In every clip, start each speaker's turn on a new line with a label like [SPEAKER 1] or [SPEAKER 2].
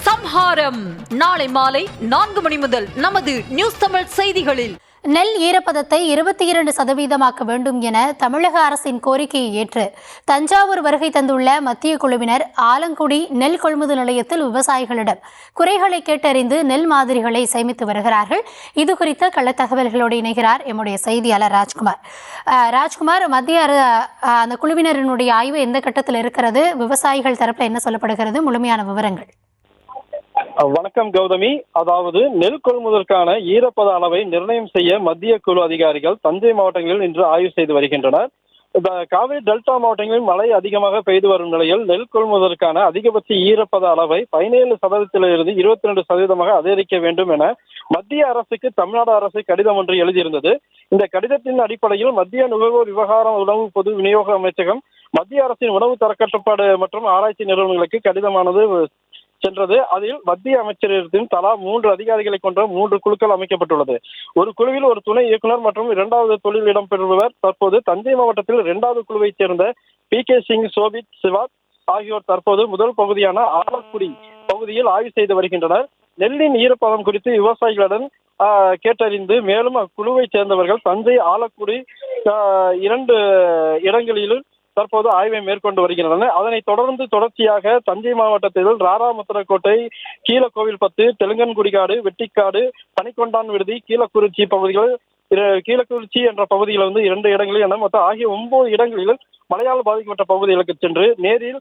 [SPEAKER 1] சம்ஹாரம் நாளை மாலை 4 மணி முதல் நமது நியூஸ் தமிழ் செய்திகளில்.
[SPEAKER 2] நெல் ஈரப்பதத்தை 22% வேண்டும் என தமிழக அரசின் கோரிக்கையை ஏற்று தஞ்சாவூர் வருகை தந்துள்ள மத்திய குழுவினர் ஆலங்குடி நெல் கொள்முதல் நிலையத்தில் விவசாயிகளிடம் குறைகளை கேட்டறிந்து நெல் மாதிரிகளை சேமித்து வருகிறார்கள். இது குறித்த கள்ளத்தகவல்களோடு இணைகிறார் எம்முடைய செய்தியாளர் ராஜ்குமார். மத்திய அந்த குழுவினரினுடைய ஆய்வு எந்த கட்டத்தில் இருக்கிறது? விவசாயிகள் தரப்பில் என்ன சொல்லப்படுகிறது? முழுமையான விவரங்கள்.
[SPEAKER 3] வணக்கம் கௌதமி. அதாவது நெல் கொள்முதலுக்கான ஈரப்பத அளவை நிர்ணயம் செய்ய மத்திய குழு அதிகாரிகள் தஞ்சை மாவட்டங்களில் இன்று ஆய்வு செய்து வருகின்றனர். காவிரி டெல்டா மாவட்டங்களில் மழை அதிகமாக பெய்து வரும் நிலையில் நெல் கொள்முதலுக்கான அதிகபட்ச ஈரப்பத அளவை 17%இலிருந்து 22% அதிகரிக்க வேண்டும் என மத்திய அரசுக்கு தமிழ்நாடு அரசு கடிதம் ஒன்று எழுதியிருந்தது. இந்த கடிதத்தின் அடிப்படையில் மத்திய நுகர்வோர் விவகாரம் உணவு பொது விநியோக அமைச்சகம் மத்திய அரசின் உணவு தரக்கட்டுப்பாடு மற்றும் ஆராய்ச்சி நிறுவனங்களுக்கு கடிதமானது சென்றது. அதில் மத்திய அமைச்சரகத்தின் தலா 3 அதிகாரிகளை கொண்ட 3 குழுக்கள் அமைக்கப்பட்டுள்ளது. ஒரு குழுவில் ஒரு துணை இயக்குனர் மற்றும் 2வது தொழில் இடம்பெறுவர். தற்போது தஞ்சை மாவட்டத்தில் 2வது குழுவைச் சேர்ந்த PK சிங், சோபித் சிவா ஆகியோர் தற்போது முதல் பகுதியான ஆலக்குடி பகுதியில் ஆய்வு செய்து வருகின்றனர். நெல்லின் ஈரப்பதம் குறித்து விவசாயிகளுடன் கேட்டறிந்து மேலும் அக்குழுவைச் சேர்ந்தவர்கள் தஞ்சை ஆலக்குடி 2 இடங்களிலும் தற்போது ஆய்வை மேற்கொண்டு வருகின்றனர். அதனைத் தொடர்ந்து தொடர்ச்சியாக தஞ்சை மாவட்டத்தில் ராராமுத்திரக்கோட்டை, கீழக்கோவில்பத்து, தெலுங்கன்குடிக்காடு, வெட்டிக்காடு, பனிக்கொண்டான் விடுதி, கீழக்குறிச்சி பகுதிகள், கீழக்குறிச்சி என்ற பகுதியில் 2 இடங்களில் என மொத்தம் ஆகிய 9 இடங்களில் மழையால் பாதிக்கப்பட்ட பகுதிகளுக்கு சென்று நேரில்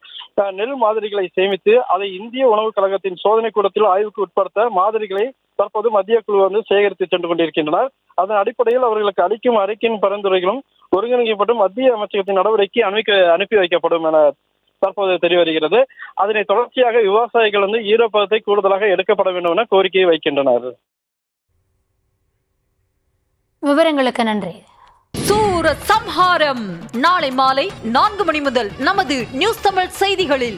[SPEAKER 3] நெல் மாதிரிகளை சேமித்து அதை இந்திய உணவுக் கழகத்தின் சோதனை கூடத்தில் ஆய்வுக்கு உட்படுத்த மாதிரிகளை தற்போது மத்திய குழு சேகரித்து சென்று கொண்டிருக்கின்றனர். அதன் அடிப்படையில் அவர்களுக்கு அளிக்கும் அறிக்கையின் பரிந்துரைகளும் ஒருங்கிணைக்கப்பட்டு மத்திய அமைச்சகத்தின் நடவடிக்கை அனுப்பி வைக்கப்படும் என தற்போது தெரிய வருகிறது. அதனை தொடர்ச்சியாக விவசாயிகள் ஈரப்பதத்தை கூடுதலாக எடுக்கப்பட வேண்டும் என கோரிக்கையை வைக்கின்றனர்.
[SPEAKER 2] விவரங்களுக்கு நன்றி.
[SPEAKER 1] சூர சம்ஹாரம் நாளை மாலை 4 மணி முதல் நமது நியூஸ் தமிழ் செய்திகளில்.